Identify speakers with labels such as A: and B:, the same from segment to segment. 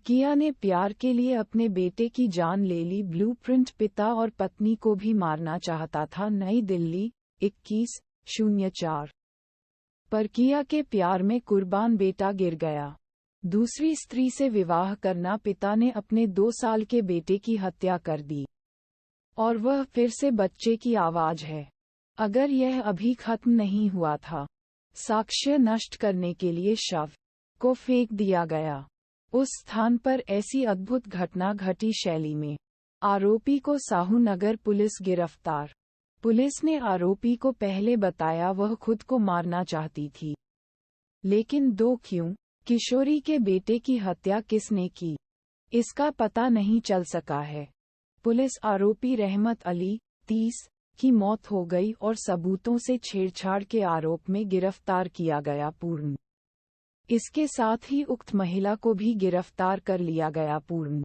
A: परकिया ने प्यार के लिए अपने बेटे की जान ले ली। ब्लूप्रिंट पिता और पत्नी को भी मारना चाहता था। नई दिल्ली 21/04। परकिया के प्यार में कुर्बान बेटा गिर गया। दूसरी स्त्री से विवाह करना, पिता ने अपने 2 साल के बेटे की हत्या कर दी। और वह फिर से बच्चे की आवाज है। अगर यह अभी खत्म नहीं हुआ था। साक्ष्य नष्ट करने के लिए शव को फेंक दिया गया। उस स्थान पर ऐसी अद्भुत घटना घटी। शैली में आरोपी को साहू नगर पुलिस गिरफ्तार। पुलिस ने आरोपी को पहले बताया वह खुद को मारना चाहती थी। लेकिन क्यों? किशोरी के बेटे की हत्या किसने की, इसका पता नहीं चल सका है। पुलिस आरोपी रहमत अली 30 की मौत हो गई और सबूतों से छेड़छाड़ के आरोप में गिरफ्तार किया गया। पूर्ण इसके साथ ही उक्त महिला को भी गिरफ्तार कर लिया गया। पूर्ण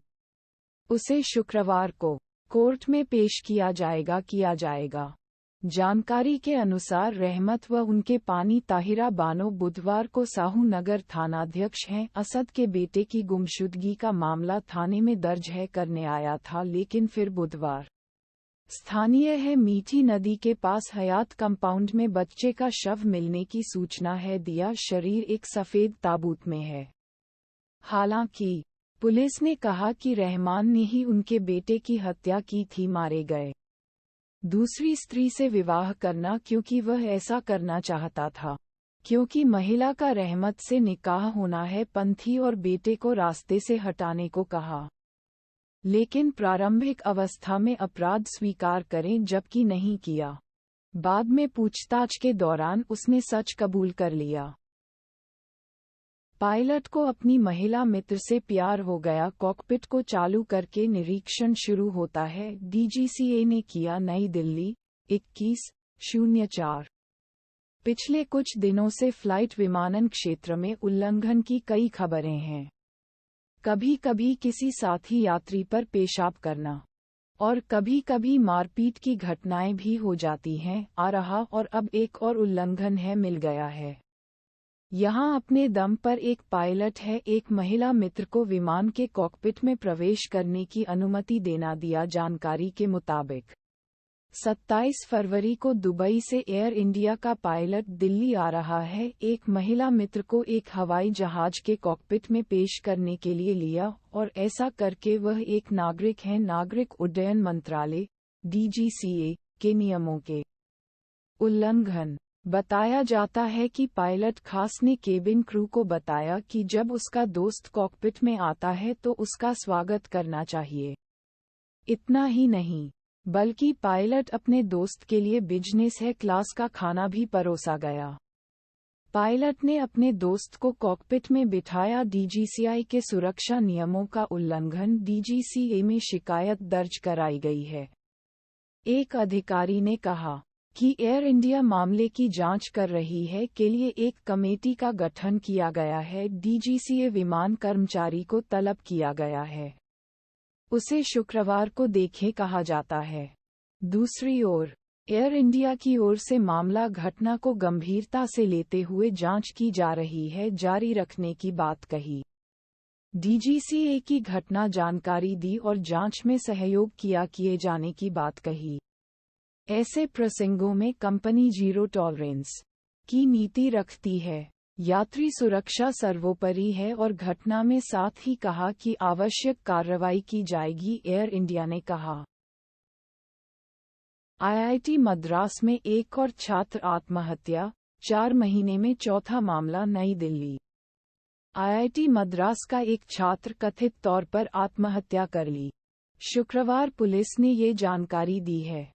A: उसे शुक्रवार को कोर्ट में पेश किया जाएगा। जानकारी के अनुसार रहमत व उनके पानी ताहिरा बानो बुधवार को साहू नगर थानाध्यक्ष हैं। असद के बेटे की गुमशुदगी का मामला थाने में दर्ज करने आया था, लेकिन फिर बुधवार स्थानीय है मीठी नदी के पास हयात कंपाउंड में बच्चे का शव मिलने की सूचना है दिया। शरीर एक सफेद ताबूत में है। हालांकि पुलिस ने कहा कि रहमान ने ही उनके बेटे की हत्या की थी। मारे गए दूसरी स्त्री से विवाह करना, क्योंकि वह ऐसा करना चाहता था, क्योंकि महिला का रहमत से निकाह होना है। पंथी और बेटे को रास्ते से हटाने को कहा, लेकिन प्रारंभिक अवस्था में अपराध स्वीकार करें, जबकि नहीं किया। बाद में पूछताछ के दौरान उसने सच कबूल कर लिया। पायलट को अपनी महिला मित्र से प्यार हो गया। कॉकपिट को चालू करके निरीक्षण शुरू होता है। डीजीसीए ने किया। नई दिल्ली 21/04। पिछले कुछ दिनों से फ्लाइट विमानन क्षेत्र में उल्लंघन की कई खबरें हैं। कभी कभी किसी साथी यात्री पर पेशाब करना और कभी कभी मारपीट की घटनाएं भी हो जाती हैं। और अब एक और उल्लंघन मिल गया है। यहाँ अपने दम पर एक पायलट है। एक महिला मित्र को विमान के कॉकपिट में प्रवेश करने की अनुमति देना दिया। जानकारी के मुताबिक 27 फरवरी को दुबई से एयर इंडिया का पायलट दिल्ली आ रहा है। एक महिला मित्र को एक हवाई जहाज के कॉकपिट में पेश करने के लिए लिया और ऐसा करके वह एक नागरिक है। नागरिक उड्डयन मंत्रालय (DGCA) के नियमों के उल्लंघन। बताया जाता है कि पायलट खास ने केबिन क्रू को बताया कि जब उसका दोस्त कॉकपिट में आता है तो उसका स्वागत करना चाहिए। इतना ही नहीं, बल्कि पायलट अपने दोस्त के लिए बिजनेस क्लास का खाना भी परोसा गया। पायलट ने अपने दोस्त को कॉकपिट में बिठाया। DGCA के सुरक्षा नियमों का उल्लंघन। DGCA में शिकायत दर्ज कराई गई है। एक अधिकारी ने कहा कि एयर इंडिया मामले की जांच कर रही है के लिए एक कमेटी का गठन किया गया है। DGCA विमान कर्मचारी को तलब किया गया है। उसे शुक्रवार को देखें कहा जाता है। दूसरी ओर एयर इंडिया की ओर से मामला घटना को गंभीरता से लेते हुए जांच की जा रही है, जारी रखने की बात कही। DGCA की घटना जानकारी दी और जांच में सहयोग किए जाने की बात कही। ऐसे प्रसंगों में कंपनी जीरो टॉलरेंस की नीति रखती है। यात्री सुरक्षा सर्वोपरि है और घटना में साथ ही कहा कि आवश्यक कार्रवाई की जाएगी। एयर इंडिया ने कहा। IIT मद्रास में एक और छात्र आत्महत्या, 4 महीने में चौथा मामला। नई दिल्ली IIT मद्रास का एक छात्र कथित तौर पर आत्महत्या कर ली। शुक्रवार पुलिस ने ये जानकारी दी है।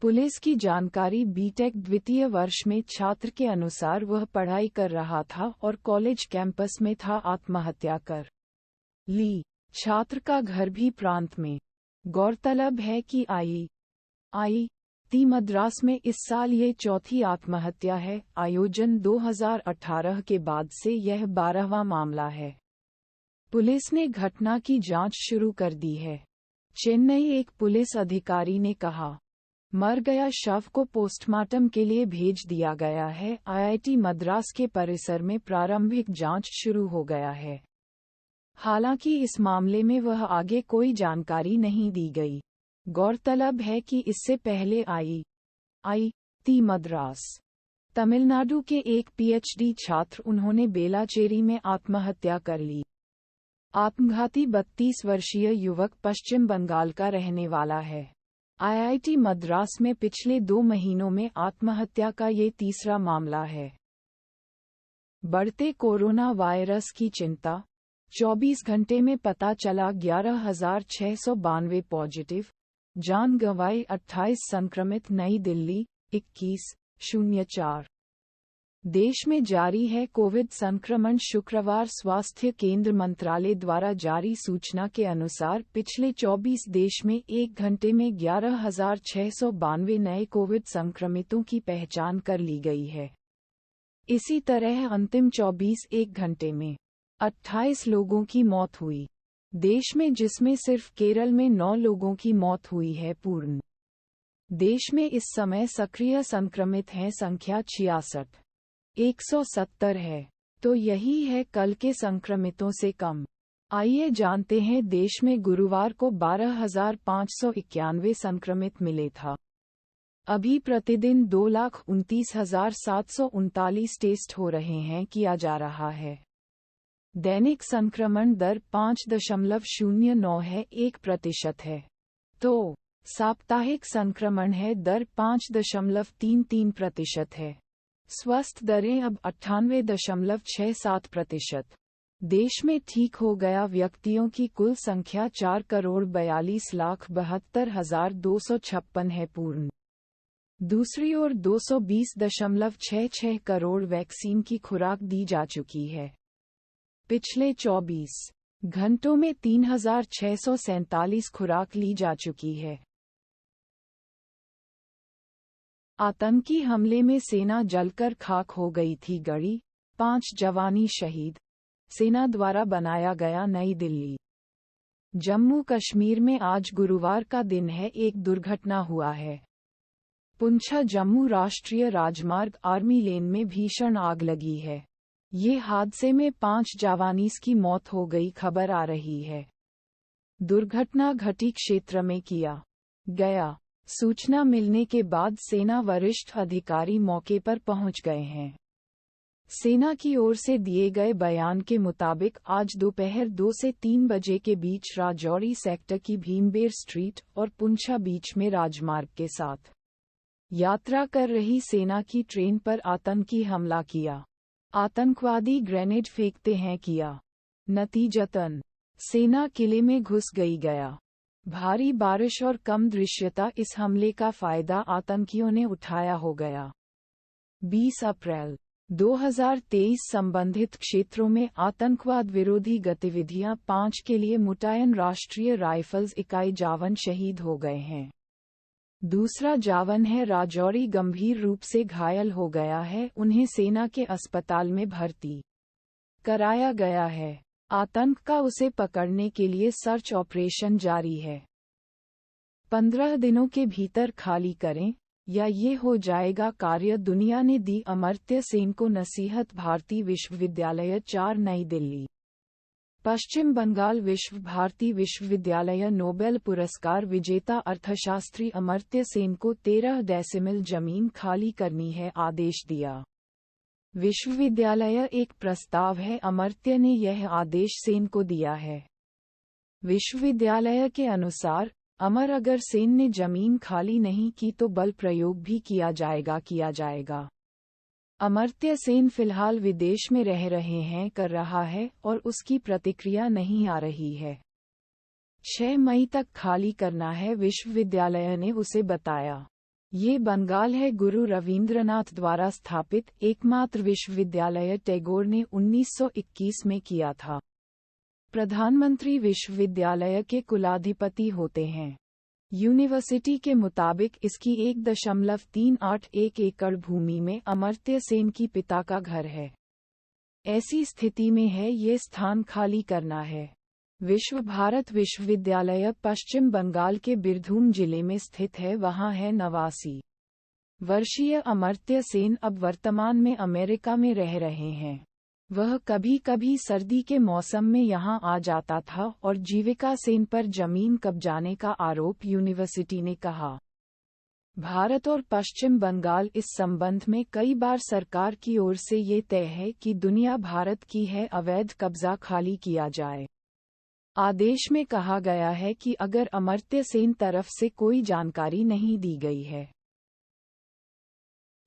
A: पुलिस की जानकारी बीटेक द्वितीय वर्ष में छात्र के अनुसार वह पढ़ाई कर रहा था और कॉलेज कैंपस में था। आत्महत्या कर ली। छात्र का घर भी प्रांत में। गौरतलब है कि IIT मद्रास में इस साल ये चौथी आत्महत्या है। आयोजन 2018 के बाद से यह 12वां मामला है। पुलिस ने घटना की जांच शुरू कर दी है। चेन्नई एक पुलिस अधिकारी ने कहा, मर गया शव को पोस्टमार्टम के लिए भेज दिया गया है। IIT मद्रास के परिसर में प्रारंभिक जांच शुरू हो गया है। हालांकि इस मामले में वह आगे कोई जानकारी नहीं दी गई। गौरतलब है कि इससे पहले IIT मद्रास, तमिलनाडु के एक PhD छात्र उन्होंने बेलाचेरी में आत्महत्या कर ली। आत्मघाती 32 वर्षीय युवक पश्चिम बंगाल का रहने वाला है। IIT मद्रास में पिछले 2 महीनों में आत्महत्या का ये तीसरा मामला है। बढ़ते कोरोना वायरस की चिंता, 24 घंटे में पता चला 11,692 पॉजिटिव, जान गंवाई 28 संक्रमित। नई दिल्ली 21/04। देश में जारी है कोविड संक्रमण। शुक्रवार स्वास्थ्य केंद्र मंत्रालय द्वारा जारी सूचना के अनुसार पिछले 24 देश में 1 घंटे में 11,692 नए कोविड संक्रमितों की पहचान कर ली गई है। इसी तरह अंतिम 24 घंटे में 28 लोगों की मौत हुई। देश में जिसमें सिर्फ केरल में 9 लोगों की मौत हुई है। पूर्ण देश में इस समय सक्रिय संक्रमित हैं संख्या 66,170 है। तो यही है कल के संक्रमितों से कम। आइए जानते हैं देश में गुरुवार को 12,591 संक्रमित मिले था। अभी प्रतिदिन 2,29,739 टेस्ट हो रहे हैं किया जा रहा है। दैनिक संक्रमण दर 5.09 है, 1% है। तो साप्ताहिक संक्रमण है दर 5.33% है। स्वस्थ दरें अब 98.67%। देश में ठीक हो गया व्यक्तियों की कुल संख्या 4,42,72,256 है। पूर्ण दूसरी ओर 220.66 करोड़ वैक्सीन की खुराक दी जा चुकी है। पिछले 24 घंटों में 3,647 खुराक ली जा चुकी है। आतंकी हमले में सेना जलकर खाक हो गई थी गढ़ी, 5 जवानी शहीद। सेना द्वारा बनाया गया। नई दिल्ली। जम्मू कश्मीर में आज गुरुवार का दिन है, एक दुर्घटना हुआ है। पुंछ जम्मू राष्ट्रीय राजमार्ग आर्मी लेन में भीषण आग लगी है। ये हादसे में 5 जवानीस की मौत हो गई खबर आ रही है। दुर्घटना घटी क्षेत्र में किया गया। सूचना मिलने के बाद सेना वरिष्ठ अधिकारी मौके पर पहुंच गए हैं। सेना की ओर से दिए गए बयान के मुताबिक आज दोपहर 2 से 3 बजे के बीच राजौरी सेक्टर की भीमबेर स्ट्रीट और पुंछा बीच में राजमार्ग के साथ यात्रा कर रही सेना की ट्रेन पर आतंकी हमला किया। आतंकवादी ग्रेनेड फेंकते हैं किया। नतीजतन सेना किले में घुस गया। भारी बारिश और कम दृश्यता इस हमले का फायदा आतंकियों ने उठाया हो गया। 20 अप्रैल 2023 संबंधित क्षेत्रों में आतंकवाद विरोधी गतिविधियां 5 के लिए मुतायन राष्ट्रीय राइफल्स इकाई जवान शहीद हो गए हैं। दूसरा जवान है राजौरी गंभीर रूप से घायल हो गया है, उन्हें सेना के अस्पताल में भर्ती कराया गया है। आतंक का उसे पकड़ने के लिए सर्च ऑपरेशन जारी है। 15 दिनों के भीतर खाली करें या ये हो जाएगा कार्य, दुनिया ने दी अमर्त्य सेन को नसीहत। भारती विश्वविद्यालय 4 नई दिल्ली। पश्चिम बंगाल विश्व भारती विश्वविद्यालय नोबेल पुरस्कार विजेता अर्थशास्त्री अमर्त्य सेन को 13 डेसिमल जमीन खाली करनी है आदेश दिया। विश्वविद्यालय एक प्रस्ताव है, अमर्त्य ने यह आदेश सेन को दिया है। विश्वविद्यालय के अनुसार अगर सेन ने जमीन खाली नहीं की तो बल प्रयोग भी किया जाएगा। अमर्त्य सेन फिलहाल विदेश में रह रहे हैं कर रहा है और उसकी प्रतिक्रिया नहीं आ रही है। 6 मई तक खाली करना है, विश्वविद्यालय ने उसे बताया। ये बंगाल है। गुरु रवींद्रनाथ द्वारा स्थापित एकमात्र विश्वविद्यालय टैगोर ने 1921 में किया था। प्रधानमंत्री विश्वविद्यालय के कुलाधिपति होते हैं। यूनिवर्सिटी के मुताबिक इसकी 1.381 एकड़ भूमि में अमर्त्य सेन की पिता का घर है। ऐसी स्थिति में है ये स्थान खाली करना है। विश्व भारत विश्वविद्यालय पश्चिम बंगाल के बीरभूम जिले में स्थित है। वहाँ है 89 वर्षीय अमर्त्य सेन अब वर्तमान में अमेरिका में रह रहे हैं। वह कभी कभी सर्दी के मौसम में यहां आ जाता था और जीविका सेन पर जमीन कब्जाने का आरोप यूनिवर्सिटी ने कहा। भारत और पश्चिम बंगाल इस संबंध में कई बार सरकार की ओर से ये तय है कि दुनिया भारत की है, अवैध कब्जा खाली किया जाए। आदेश में कहा गया है कि अगर अमर्त्य सेन तरफ से कोई जानकारी नहीं दी गई है।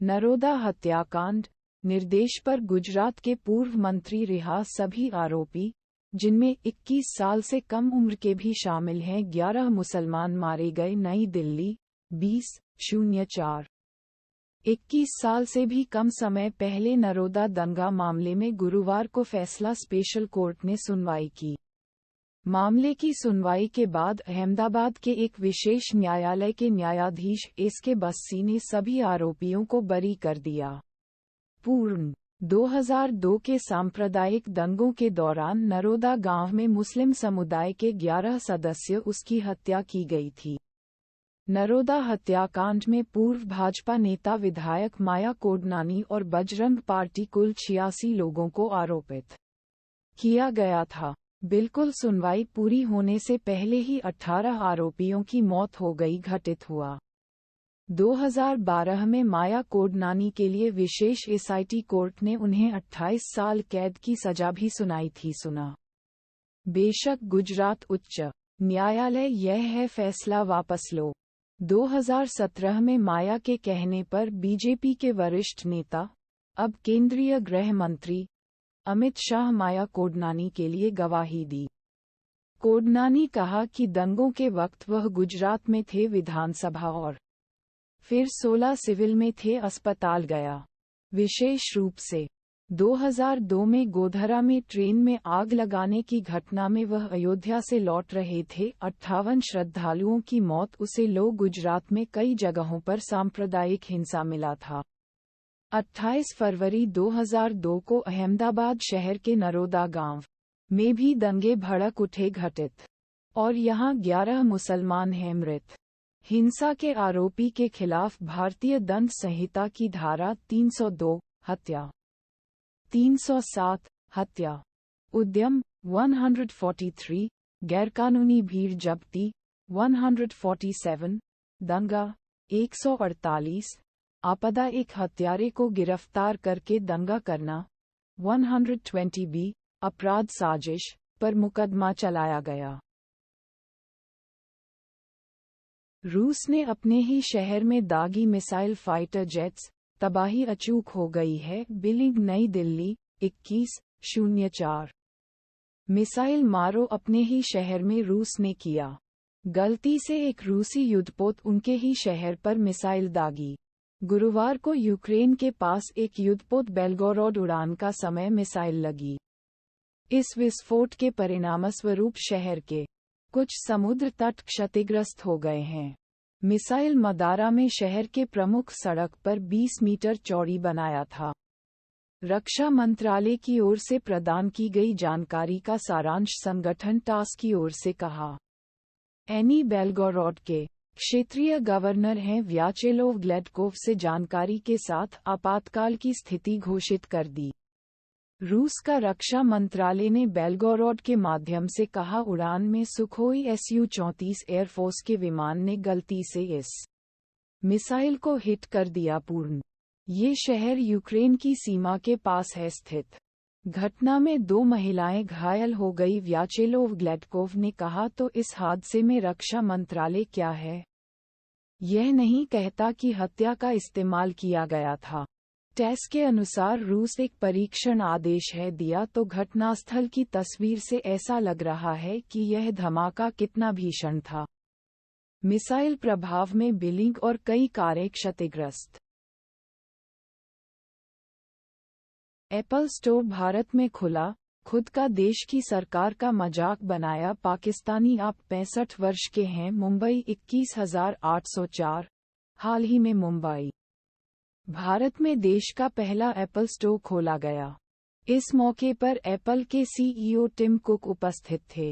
A: नरोदा हत्याकांड निर्देश पर गुजरात के पूर्व मंत्री रिहा, सभी आरोपी, जिनमें 21 साल से कम उम्र के भी शामिल हैं, 11 मुसलमान मारे गए। नई दिल्ली 20/04। 21 साल से भी कम समय पहले नरोदा दंगा मामले में गुरुवार को फैसला स्पेशल कोर्ट ने सुनवाई की। मामले की सुनवाई के बाद अहमदाबाद के एक विशेष न्यायालय के न्यायाधीश एस.के. बस्सी ने सभी आरोपियों को बरी कर दिया। पूर्ण 2002 के सांप्रदायिक दंगों के दौरान नरोदा गांव में मुस्लिम समुदाय के 11 सदस्य उसकी हत्या की गई थी। नरोदा हत्याकांड में पूर्व भाजपा नेता विधायक माया कोडनानी और बजरंग पार्टी कुल 86 लोगों को आरोपित किया गया था। बिल्कुल सुनवाई पूरी होने से पहले ही 18 आरोपियों की मौत हो गई। घटित हुआ 2012 में माया कोडनानी के लिए विशेष एसआईटी कोर्ट ने उन्हें 28 साल कैद की सजा भी सुनाई थी। सुना बेशक गुजरात उच्च न्यायालय यह है फैसला वापस लो। 2017 में माया के कहने पर बीजेपी के वरिष्ठ नेता, अब केंद्रीय गृह मंत्री अमित शाह माया कोडनानी के लिए गवाही दी। कोडनानी कहा कि दंगों के वक्त वह गुजरात में थे, विधानसभा और फिर 16 सिविल में थे, अस्पताल गया। विशेष रूप से 2002 में गोधरा में ट्रेन में आग लगाने की घटना में वह अयोध्या से लौट रहे थे। 58 श्रद्धालुओं की मौत। उसे लो गुजरात में कई जगहों पर सांप्रदायिक हिंसा मिला था। 28 फरवरी 2002 को अहमदाबाद शहर के नरोदा गांव में भी दंगे भड़क उठे। घटित और यहां 11 मुसलमान हैं मृत। हिंसा के आरोपी के खिलाफ भारतीय दंड संहिता की धारा 302 हत्या, 307 हत्या, उद्यम 143, गैरकानूनी भीड़ जब्ती 147, दंगा 148, आपदा एक हत्यारे को गिरफ्तार करके दंगा करना 120B, अपराध साजिश पर मुकदमा चलाया गया। रूस ने अपने ही शहर में दागी मिसाइल फाइटर जेट्स, तबाही अचूक हो गई है। बिलिंग नई दिल्ली 21/04। मिसाइल मारो अपने ही शहर में रूस ने किया। गलती से एक रूसी युद्धपोत उनके ही शहर पर मिसाइल दागी। गुरुवार को यूक्रेन के पास एक युद्धपोत बेलगोरोड उड़ान का समय मिसाइल लगी। इस विस्फोट के परिणामस्वरूप शहर के कुछ समुद्र तट क्षतिग्रस्त हो गए हैं। मिसाइल मदारा में शहर के प्रमुख सड़क पर 20 मीटर चौड़ी बनाया था। रक्षा मंत्रालय की ओर से प्रदान की गई जानकारी का सारांश संगठन टास की ओर से कहा। एनी बेलगोरोड के क्षेत्रीय गवर्नर हैं व्याचेलोव ग्लेडकोव से जानकारी के साथ आपातकाल की स्थिति घोषित कर दी। रूस का रक्षा मंत्रालय ने बेलगोरोड के माध्यम से कहा, उड़ान में सुखोई Su-34 एयरफोर्स के विमान ने गलती से इस मिसाइल को हिट कर दिया। पूर्ण ये शहर यूक्रेन की सीमा के पास है स्थित। घटना में 2 महिलाएं घायल हो गई, व्याचेलोव ग्लेडकोव ने कहा। तो इस हादसे में रक्षा मंत्रालय क्या है? यह नहीं कहता कि हत्या का इस्तेमाल किया गया था। टेस के अनुसार रूस एक परीक्षण आदेश है दिया तो घटनास्थल की तस्वीर से ऐसा लग रहा है कि यह धमाका कितना भीषण था। मिसाइल प्रभाव में बिलिंग और कई कारें क्षतिग्रस्त। एप्पल स्टोर भारत में खुला, खुद का देश की सरकार का मजाक बनाया। पाकिस्तानी आप 65 वर्ष के हैं। मुंबई 21,804। हाल ही में मुंबई भारत में देश का पहला एप्पल स्टोर खोला गया। इस मौके पर एप्पल के सीईओ टिम कुक उपस्थित थे।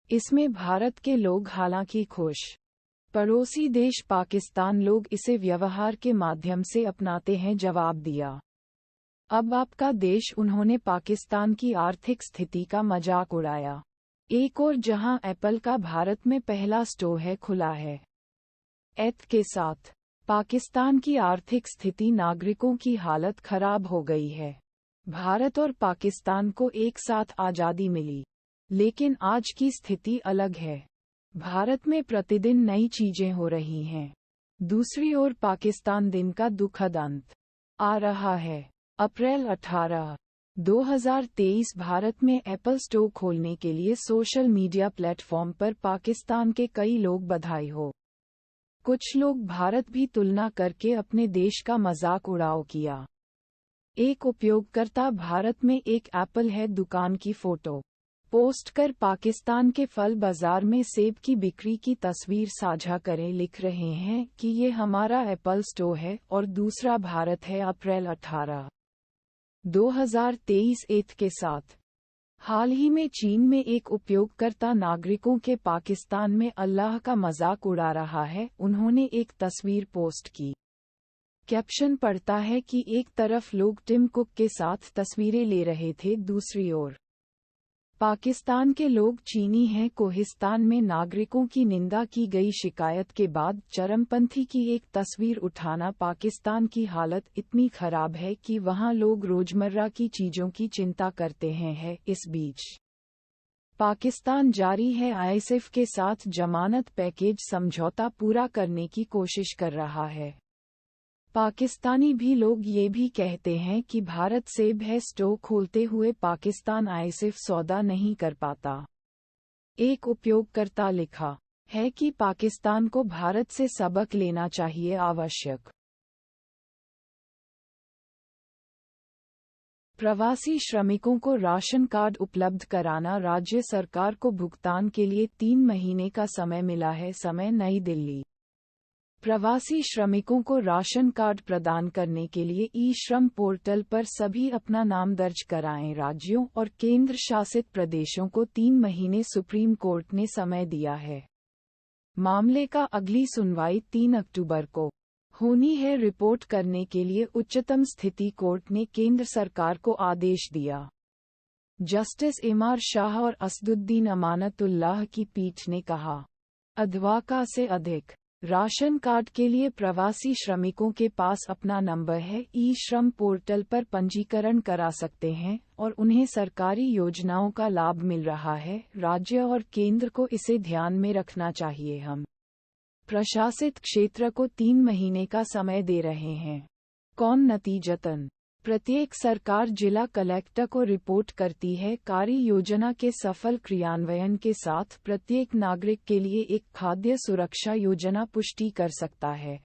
A: इसमें भारत के लोग हालांकि खुश, पड़ोसी देश पाकिस्तान लोग इसे व्यवहार के माध्यम से अपनाते हैं, जवाब दिया। अब आपका देश। उन्होंने पाकिस्तान की आर्थिक स्थिति का मजाक उड़ाया। एक और जहां एप्पल का भारत में पहला स्टोर है खुला है एथ के साथ, पाकिस्तान की आर्थिक स्थिति, नागरिकों की हालत खराब हो गई है। भारत और पाकिस्तान को एक साथ आज़ादी मिली, लेकिन आज की स्थिति अलग है। भारत में प्रतिदिन नई चीजें हो रही हैं। दूसरी ओर पाकिस्तान दिन का दुखद अंत आ रहा है। अप्रैल 18, 2023 भारत में एप्पल स्टोर खोलने के लिए सोशल मीडिया प्लेटफॉर्म पर पाकिस्तान के कई लोग बधाई हो। कुछ लोग भारत भी तुलना करके अपने देश का मजाक उड़ाव किया। एक उपयोगकर्ता भारत में एक एप्पल है दुकान की फोटो पोस्ट कर पाकिस्तान के फल बाजार में सेब की बिक्री की तस्वीर साझा करें। लिख रहे हैं कि ये हमारा एप्पल स्टोर है और दूसरा भारत है। अप्रैल 18, 2023 एथ के साथ, हाल ही में चीन में एक उपयोगकर्ता नागरिकों के पाकिस्तान में अल्लाह का मजाक उड़ा रहा है। उन्होंने एक तस्वीर पोस्ट की। कैप्शन पढ़ता है कि एक तरफ लोग टिम कुक के साथ तस्वीरें ले रहे थे, दूसरी ओर पाकिस्तान के लोग चीनी हैं। कोहिस्तान में नागरिकों की निंदा की गई शिकायत के बाद चरमपंथी की एक तस्वीर उठाना। पाकिस्तान की हालत इतनी खराब है कि वहां लोग रोजमर्रा की चीजों की चिंता करते हैं। इस बीच पाकिस्तान जारी है आईएसएफ के साथ जमानत पैकेज समझौता पूरा करने की कोशिश कर रहा है। पाकिस्तानी भी लोग ये भी कहते हैं कि भारत सेब है स्टोर खोलते हुए पाकिस्तान आईएसएफ सौदा नहीं कर पाता। एक उपयोगकर्ता लिखा है कि पाकिस्तान को भारत से सबक लेना चाहिए। आवश्यक प्रवासी श्रमिकों को राशन कार्ड उपलब्ध कराना। राज्य सरकार को भुगतान के लिए 3 महीने का समय मिला है। समय नई दिल्ली। प्रवासी श्रमिकों को राशन कार्ड प्रदान करने के लिए ई-श्रम पोर्टल पर सभी अपना नाम दर्ज कराएं। राज्यों और केंद्र शासित प्रदेशों को 3 महीने सुप्रीम कोर्ट ने समय दिया है। मामले का अगली सुनवाई 3 अक्टूबर को होनी है। रिपोर्ट करने के लिए उच्चतम स्थिति कोर्ट ने केंद्र सरकार को आदेश दिया। जस्टिस इमार शाह और असदुद्दीन अमानतुल्लाह की पीठ ने कहा, अधवा का से अधिक राशन कार्ड के लिए प्रवासी श्रमिकों के पास अपना नंबर है। ई-श्रम पोर्टल पर पंजीकरण करा सकते हैं और उन्हें सरकारी योजनाओं का लाभ मिल रहा है। राज्य और केंद्र को इसे ध्यान में रखना चाहिए। हम प्रशासित क्षेत्र को 3 महीने का समय दे रहे हैं। कौन नतीजतन प्रत्येक सरकार जिला कलेक्टर को रिपोर्ट करती है। कार्य योजना के सफल क्रियान्वयन के साथ प्रत्येक नागरिक के लिए एक खाद्य सुरक्षा योजना पुष्टि कर सकता है।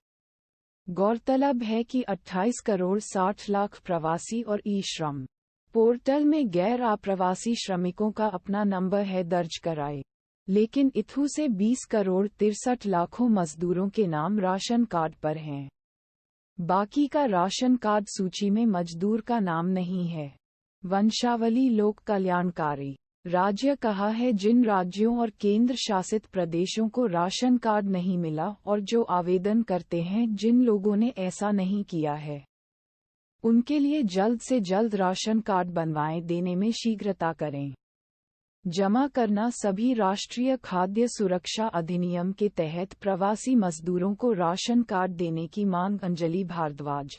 A: गौरतलब है कि 28 करोड़ 60 लाख प्रवासी और ई-श्रम पोर्टल में गैर आप्रवासी श्रमिकों का अपना नंबर है दर्ज कराए, लेकिन इथू से 20 करोड़ 63 लाखों मजदूरों के नाम राशन कार्ड पर हैं। बाकी का राशन कार्ड सूची में मजदूर का नाम नहीं है। वंशावली लोक कल्याणकारी राज्य कहा है। जिन राज्यों और केंद्र शासित प्रदेशों को राशन कार्ड नहीं मिला और जो आवेदन करते हैं, जिन लोगों ने ऐसा नहीं किया है, उनके लिए जल्द से जल्द राशन कार्ड बनवाएं। देने में शीघ्रता करें। जमा करना। सभी राष्ट्रीय खाद्य सुरक्षा अधिनियम के तहत प्रवासी मजदूरों को राशन कार्ड देने की मांग। अंजलि भारद्वाज,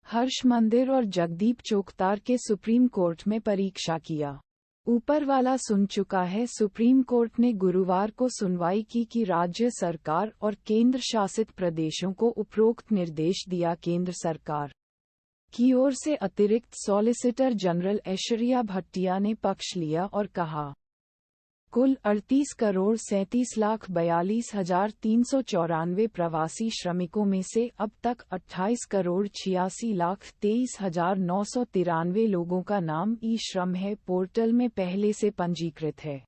A: हर्ष मंदिर और जगदीप चोकतार के सुप्रीम कोर्ट में परीक्षा किया। ऊपर वाला सुन चुका है। सुप्रीम कोर्ट ने गुरुवार को सुनवाई की कि राज्य सरकार और केंद्र शासित प्रदेशों को उपरोक्त निर्देश दिया। केंद्र सरकार की ओर से अतिरिक्त सॉलिसिटर जनरल ऐश्वर्या भट्टिया ने पक्ष लिया और कहा, कुल 38 करोड़ 37 लाख 42,394 प्रवासी श्रमिकों में से अब तक 28 करोड़ 86 लाख 23,993 लोगों का नाम ई-श्रम है पोर्टल में पहले से पंजीकृत है।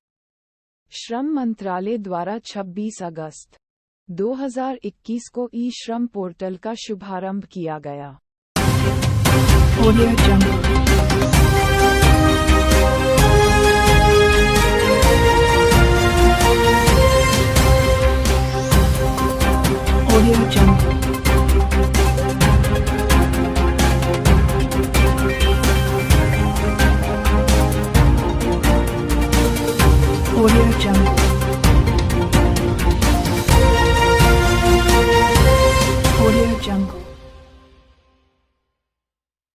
A: श्रम मंत्रालय द्वारा 26 अगस्त 2021 को ई-श्रम पोर्टल का शुभारंभ किया गया। Audio Jungle। Audio Jungle।
B: jungle.